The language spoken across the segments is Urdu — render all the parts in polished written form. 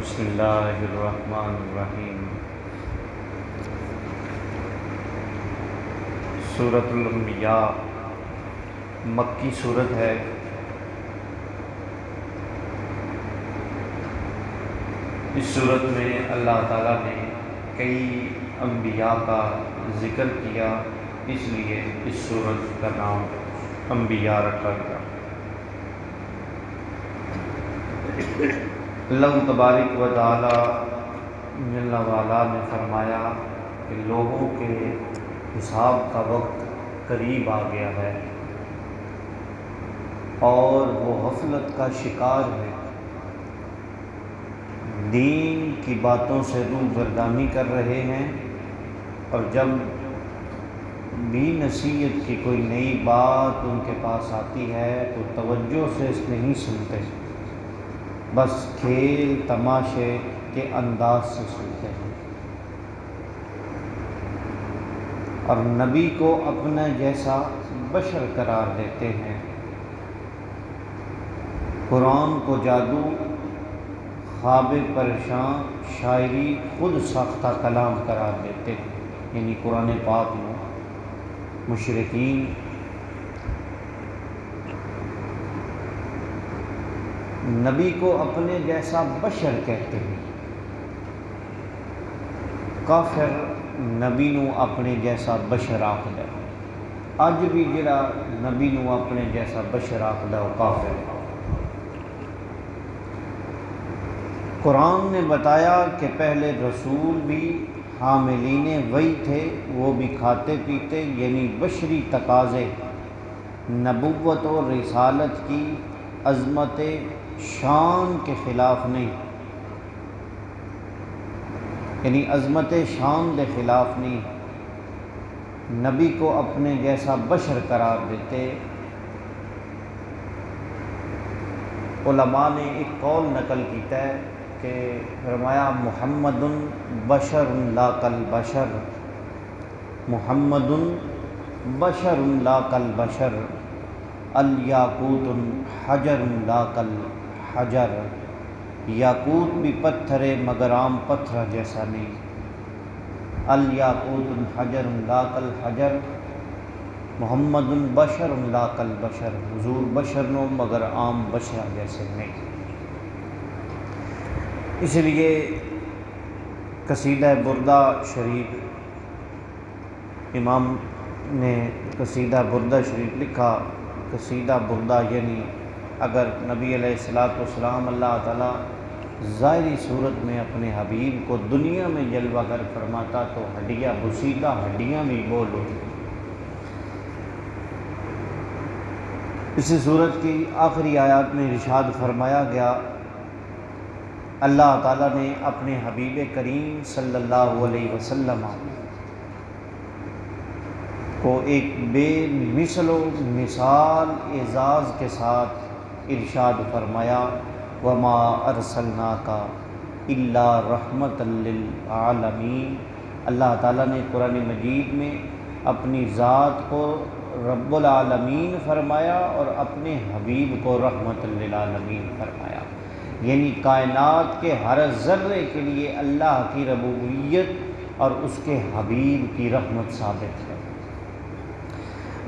بسم اللہ الرحمن الرحیم۔ سورۃ الانبیاء مکی سورت ہے۔ اس سورت میں اللہ تعالیٰ نے کئی انبیاء کا ذکر کیا، اس لیے اس سورت کا نام انبیاء رکھا گیا۔ اللہ تبارک و تعالی جل وعلا نے فرمایا کہ لوگوں کے حساب کا وقت قریب آ گیا ہے اور وہ غفلت کا شکار ہے، دین کی باتوں سے روگردانی کر رہے ہیں، اور جب بھی نصیحت کی کوئی نئی بات ان کے پاس آتی ہے تو توجہ سے اس نہیں سنتے، بس کھیل تماشے کے انداز سے سنتے ہیں، اور نبی کو اپنا جیسا بشر قرار دیتے ہیں، قرآن کو جادو، خواب پریشان، شاعری، خود ساختہ کلام قرار دیتے ہیں۔ یعنی قرآن پاک میں مشرکین نبی کو اپنے جیسا بشر کہتے ہیں، کافر نبی نو اپنے جیسا بشر آکھدا ہے۔ اج بھی جڑا نبی نو اپنے جیسا بشر آکھدا وہ کافر ہے۔ قرآن نے بتایا کہ پہلے رسول بھی حاملین وحی تھے، وہ بھی کھاتے پیتے، یعنی بشری تقاضے نبوت اور رسالت کی عظمت شان کے خلاف نہیں، یعنی عظمت شان کے خلاف نہیں، نبی کو اپنے جیسا بشر قرار دیتے۔ علماء نے ایک قول نقل کیتا ہے کہ فرمایا محمد بشر لا کالبشر، محمد بشر لا کالبشر، الیاقوت حجر لا کالحجر، یاقوت بھی پتھر ہے مگر عام پتھر جیسا نہیں، الیاقوت حجر لا کالحجر، محمد بشر لا کالبشر، حضور بشر نو مگر عام بشر جیسے نہیں۔ اس لیے قصیدہ بردہ شریف، امام نے قصیدہ بردہ شریف لکھا۔ قصیدہ بردہ یعنی اگر نبی علیہ السلام اللہ تعالیٰ ظاہری صورت میں اپنے حبیب کو دنیا میں جلوہ گر فرماتا تو ہڈیاں بوسیدہ، ہڈیاں بھی بول ہوتی۔ اسی صورت کی آخری آیات میں ارشاد فرمایا گیا، اللہ تعالیٰ نے اپنے حبیب کریم صلی اللہ علیہ وسلم کو ایک بے مثل و مثال اعزاز کے ساتھ ارشاد فرمایا، وَمَا أَرْسَلْنَاكَ إِلَّا رَحْمَةً لِلْعَالَمِينَ۔ اللہ تعالیٰ نے قرآن مجید میں اپنی ذات کو رب العالمین فرمایا اور اپنے حبیب کو رحمت للعالمین فرمایا، یعنی کائنات کے ہر ذرے کے لیے اللہ کی ربوبیت اور اس کے حبیب کی رحمت ثابت ہے۔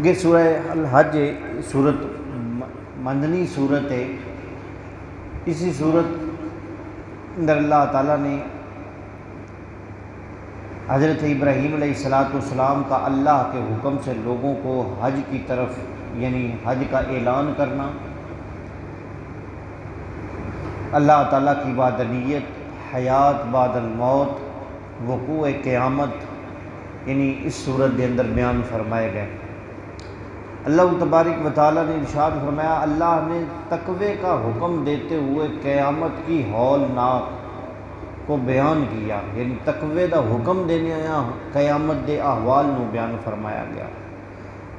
یہ سورہ الحج سورت مدنی سورت ہے۔ اسی سورت اندر اللہ تعالیٰ نے حضرت ابراہیم علیہ السلام کا اللہ کے حکم سے لوگوں کو حج کی طرف یعنی حج کا اعلان کرنا، اللہ تعالیٰ کی وحدانیت، حیات بعد الموت، وقوع قیامت، یعنی اس صورت کے اندر بیان فرمائے گئے۔ اللہ تبارک و تعالیٰ نے ارشاد فرمایا، اللہ نے تقوی کا حکم دیتے ہوئے قیامت کی ہولناک کو بیان کیا، یعنی تقوی کا حکم دینے آیا قیامت دے احوال نو بیان فرمایا گیا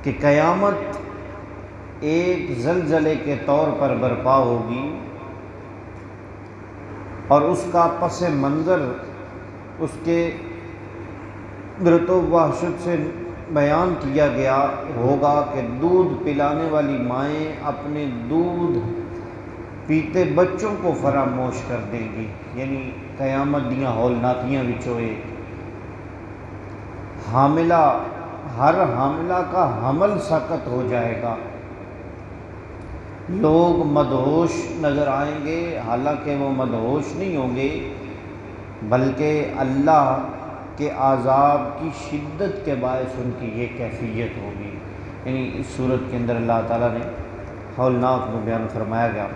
کہ قیامت ایک زلزلے کے طور پر برپا ہوگی، اور اس کا پس منظر اس کے گرت و وحشت سے بیان کیا گیا ہوگا کہ دودھ پلانے والی مائیں اپنے دودھ پیتے بچوں کو فراموش کر دیں گی، یعنی قیامت دیاں ہولناکیاں وچوں ایک حاملہ، ہر حاملہ کا حمل سقط ہو جائے گا، لوگ مدہوش نظر آئیں گے، حالانکہ وہ مدہوش نہیں ہوں گے بلکہ اللہ کے عذاب کی شدت کے باعث ان کی یہ کیفیت ہوگی۔ یعنی اس صورت کے اندر اللہ تعالیٰ نے ہولناک میں بیان فرمایا گیا۔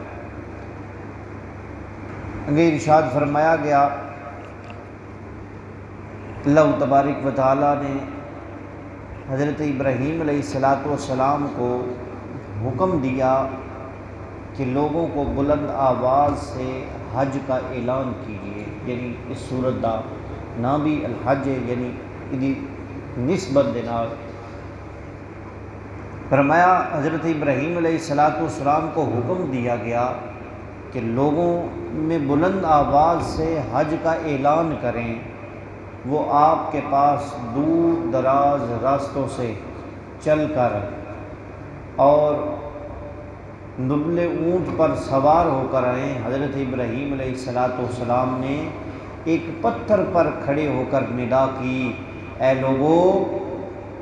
آگے ارشاد فرمایا گیا، اللہ تبارک و تعالیٰ نے حضرت ابراہیم علیہ السلام کو حکم دیا کہ لوگوں کو بلند آواز سے حج کا اعلان کیجیے، یعنی اس صورت دا نام بھی الحج ہے، یعنی ادی نسبت دے نال فرمایا حضرت ابراہیم علیہ السلام کو حکم دیا گیا کہ لوگوں میں بلند آواز سے حج کا اعلان کریں، وہ آپ کے پاس دور دراز راستوں سے چل کر اور نبلے اونٹ پر سوار ہو کر آئیں۔ حضرت ابراہیم علیہ السلام نے ایک پتھر پر کھڑے ہو کر ندا کی، اے لوگو،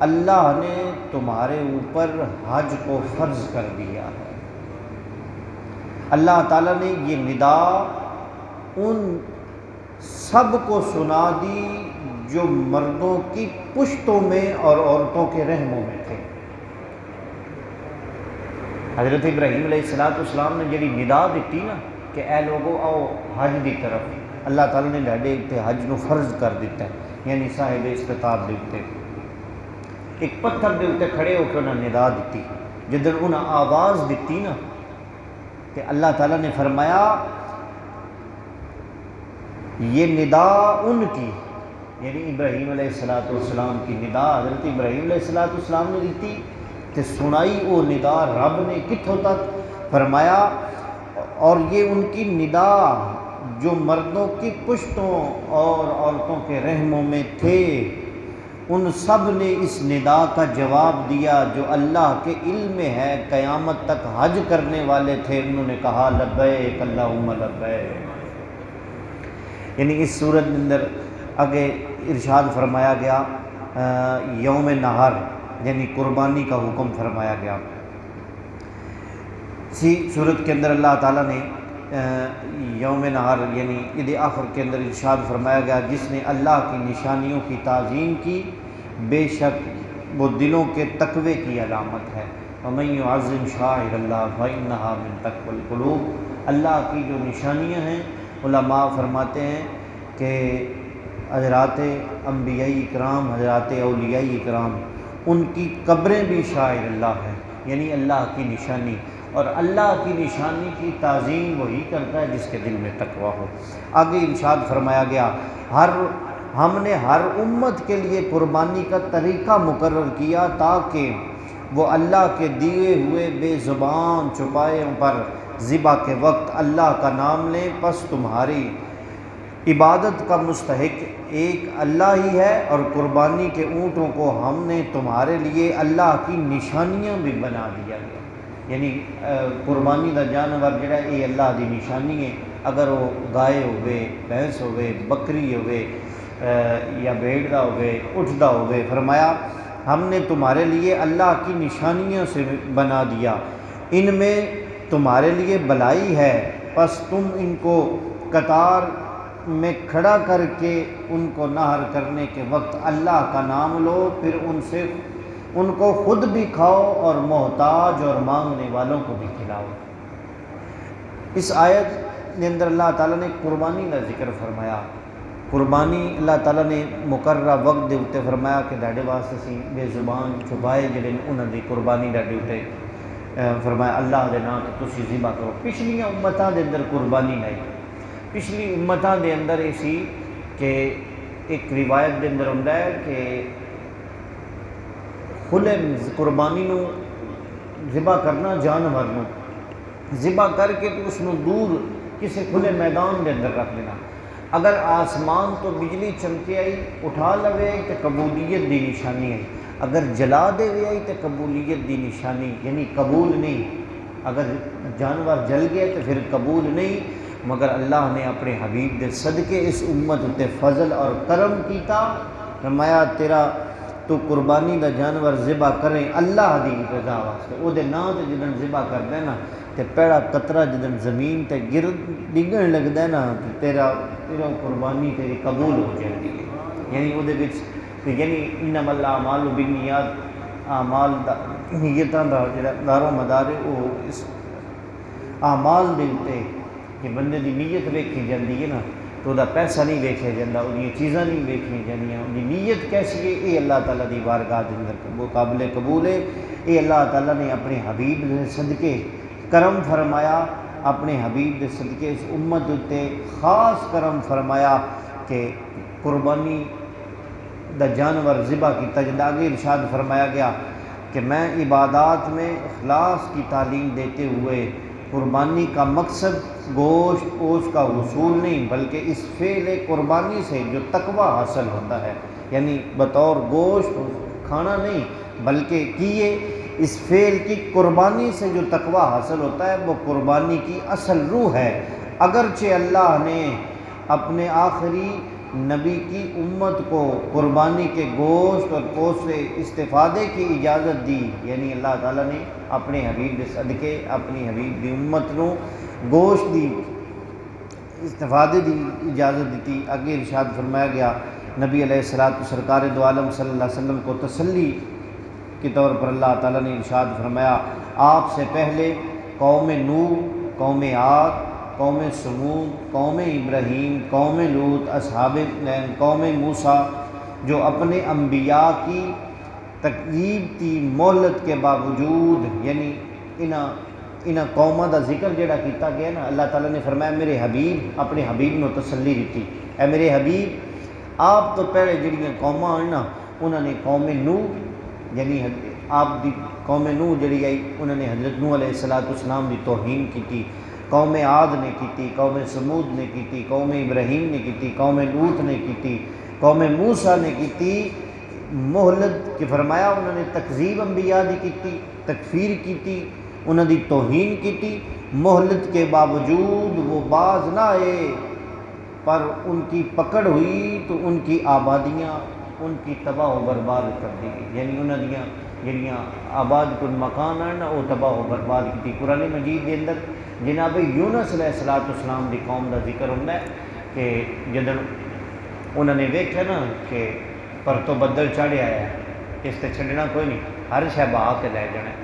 اللہ نے تمہارے اوپر حج کو فرض کر دیا ہے۔ اللہ تعالیٰ نے یہ ندا ان سب کو سنا دی جو مردوں کی پشتوں میں اور عورتوں کے رحموں میں تھے۔ حضرت ابراہیم علیہ السلام نے جڑی ندا دیتی نا کہ اے لوگو آؤ حج دی طرف، اللہ تعالیٰ نے ڈاڈے اتنے حج نو فرض کر دیتا ہے، یعنی صاحب استطاعت دے اتنے ایک پتھر دے اتنے کھڑے ہو کے انہوں نے ندا دیتی، جدن انہوں آواز دیتی نا کہ اللہ تعالیٰ نے فرمایا یہ ندا ان کی، یعنی ابراہیم علیہ السلام کی ندا حضرت ابراہیم علیہ السلام نے دیتی کہ سنائی وہ ندا رب نے کتھوں تک، فرمایا اور یہ ان کی ندا جو مردوں کی پشتوں اور عورتوں کے رحموں میں تھے، ان سب نے اس ندا کا جواب دیا جو اللہ کے علم میں ہے، قیامت تک حج کرنے والے تھے، انہوں نے کہا لبیک اللہم لبیک۔ یعنی اس صورت کے اندر آگے ارشاد فرمایا گیا یوم نہر یعنی قربانی کا حکم فرمایا گیا۔ اسی صورت کے اندر اللہ تعالیٰ نے یوم نہر یعنی عید آخر کے اندر ارشاد فرمایا گیا، جس نے اللہ کی نشانیوں کی تعظیم کی بے شک وہ دلوں کے تقوی کی علامت ہے۔ وَمَن يُعَظِّمْ شَعَائِرَ اللَّهِ فَإِنَّهَا مِن تَقْوَى الْقُلُوبِ، اللہ کی جو نشانیاں ہیں، علماء فرماتے ہیں کہ حضرات انبیاء اکرام، حضرات اولیاء اکرام، ان کی قبریں بھی شاعر اللہ ہیں، یعنی اللہ کی نشانی، اور اللہ کی نشانی کی تعظیم وہی کرتا ہے جس کے دل میں تقوی ہو۔ آگے ارشاد فرمایا گیا، ہم نے ہر امت کے لیے قربانی کا طریقہ مقرر کیا تاکہ وہ اللہ کے دیے ہوئے بے زبان چوپایوں پر ذبح کے وقت اللہ کا نام لیں، پس تمہاری عبادت کا مستحق ایک اللہ ہی ہے، اور قربانی کے اونٹوں کو ہم نے تمہارے لیے اللہ کی نشانیاں بھی بنا دیا گیا، یعنی قربانی دا جانور جڑا یہ اللہ دی نشانی ہے، اگر وہ گائے ہوئے، بھینس ہوئے، بکری ہوئے یا بھیڑ دا ہوئے، اٹھ دا ہوئے، فرمایا ہم نے تمہارے لیے اللہ کی نشانیاں سے بنا دیا، ان میں تمہارے لیے بلائی ہے، پس تم ان کو قطار میں کھڑا کر کے ان کو نہر کرنے کے وقت اللہ کا نام لو، پھر ان کو خود بھی کھاؤ اور محتاج اور مانگنے والوں کو بھی کھلاؤ۔ اس آیت کے اندر اللہ تعالیٰ نے قربانی کا ذکر فرمایا۔ قربانی اللہ تعالیٰ نے مقررہ وقت دے اتنے فرمایا کہ ڈاڈے واسطے سی بے زبان چھپائے جڑے انہوں نے قربانی ڈاڈے اتنے فرمایا اللہ دے نام کہ تسی ذبح کرو۔ پچھلیاں امتاں دے اندر قربانی نہیں، پچھلی امتاں دے اندر یہ سی کہ ایک روایت دے اندر ہوندا ہے کہ کھلے قربانی نو ذبح کرنا، جانور نو ذبح کر کے تو اس نو دور کسی کھلے میدان دے اندر رکھ دینا، اگر آسمان تو بجلی چمکے آئی اٹھا لوے تو قبولیت دی نشانی ہے، اگر جلا دے آئی تو قبولیت دی نشانی، یعنی قبول نہیں، اگر جانور جل گئے تو پھر قبول نہیں، مگر اللہ نے اپنے حبیب دے صدقے اس امت تے فضل اور کرم کیتا، فرمایا تیرا تو قربانی دا جانور ذبح کریں اللہ دی رضا واسطے، او دے نام تے جدن ذبح کردا ہے نا تے پہلا قطرہ جدن زمین تے گر ڈگن لگدا ہے نا تیرا قربانی تیری قبول ہو جاتی ہے، یعنی او دے وچ یعنی انما الاعمال بالنیات، اعمال دا نیتاں دا جڑا دار و مدار ہے وہ اس اعمال دے تے کہ بندے دی نیت ویکھی جاندی ہے نا تو وہ پیسہ نہیں ویکھیا جاتا، وہ چیزاں نہیں ویکھیاں جاندیاں، وہ نیت کیسی ہے یہ اللہ تعالیٰ دی بارگاہ دے اندر وہ قابل قبول ہے۔ یہ اللہ تعالیٰ نے اپنے حبیب دے صدقے کرم فرمایا، اپنے حبیب دے صدقے اس امت تے خاص کرم فرمایا کہ قربانی دا جانور ذبح کیتا جاتا۔ آگے ارشاد فرمایا گیا کہ میں عبادات میں اخلاص کی تعلیم دیتے ہوئے قربانی کا مقصد گوشت پوش کا وصول نہیں بلکہ اس فعل قربانی سے جو تقوی حاصل ہوتا ہے، یعنی بطور گوشت کھانا نہیں بلکہ کیے اس فعل کی قربانی سے جو تقوی حاصل ہوتا ہے وہ قربانی کی اصل روح ہے۔ اگرچہ اللہ نے اپنے آخری نبی کی امت کو قربانی کے گوشت اور پوش سے استفادے کی اجازت دی، یعنی اللہ تعالیٰ نے اپنے حبیب دے صدقے اپنی حبیب دی امت نو گوشت دی استفادے دی اجازت دیتی۔ آگے ارشاد فرمایا گیا نبی علیہ الصلوۃ سرکار دو عالم صلی اللہ علیہ وسلم کو تسلی کے طور پر اللہ تعالیٰ نے ارشاد فرمایا آپ سے پہلے قوم نوح، قوم عاد، قوم سمود، قوم ابراہیم، قوم لوط، اصحاب العین، قوم موسیٰ جو اپنے انبیاء کی تکذیب کی مہلت کے باوجود، یعنی انہاں قوماں دا ذکر جڑا کیتا گیا نا اللہ تعالیٰ نے فرمایا میرے حبیب اپنے حبیب نو تسلی دیتی، اے میرے حبیب آپ تو پہلے جڑیاں قوماں ہیں نا انہوں نے قوم نوح یعنی آپ دی قوم نوح جڑی آئی انہوں نے حضرت نوح علیہ السلام دی توہین کی، قوم عاد نے کی، قوم سمود نے کی، قوم ابراہیم نے کی، قوم لوط نے کی، قوم موسیٰ نے کی مہلت کہ فرمایا انہوں نے تکذیب انبیاء دی کی، تکفیر کی، انہوں دی توہین کی، مہلت کے باوجود وہ باز نہ آئے پر ان کی پکڑ ہوئی تو ان کی آبادیاں ان کی تباہ و برباد کر دی گئی، یعنی انہوں دیاں جڑیاں آباد کن مکان ہیں نا وہ تباہ و برباد کی۔ قرآن مجید کے اندر جناب یونس علیہ السلام دی قوم دا ذکر ہوتا ہے کہ جدن انہوں نے ویکھیا نا کہ پر تو بدل چڑھیا ہے اس تے چھڈنا کوئی نہیں، ہر شے بہا کے لے جانا ہے،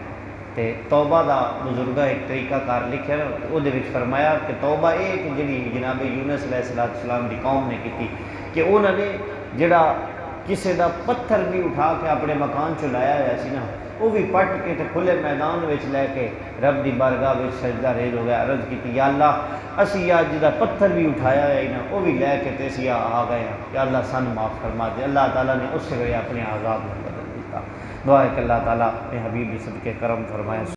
تے توبہ دا بزرگا ایک طریقہ کار لکھیا نا وہ فرمایا کہ توبہ ایک جڑی جناب یونس علیہ السلام دی قوم نے کی کہ انہوں نے جڑا کسی دا پتھر بھی اٹھا کے اپنے مکان چ لایا ہوا سی نا وہ بھی پٹ کے تے کھلے میدان وچ لے کے رب دی بارگاہ وچ سجدہ ریز ہو گیا، عرض کی یا اللہ اسی اج دا پتھر بھی اٹھایا ہے نا وہ بھی لے کے تے اسی آ گئے ہیں، یا اللہ سن معاف فرما دے۔ اللہ تعالیٰ نے اس سے اپنے عذاب میں بدل دیتا۔ دعا ہے کہ اللہ تعالیٰ اپنے حبیب صدقے کرم فرمائے۔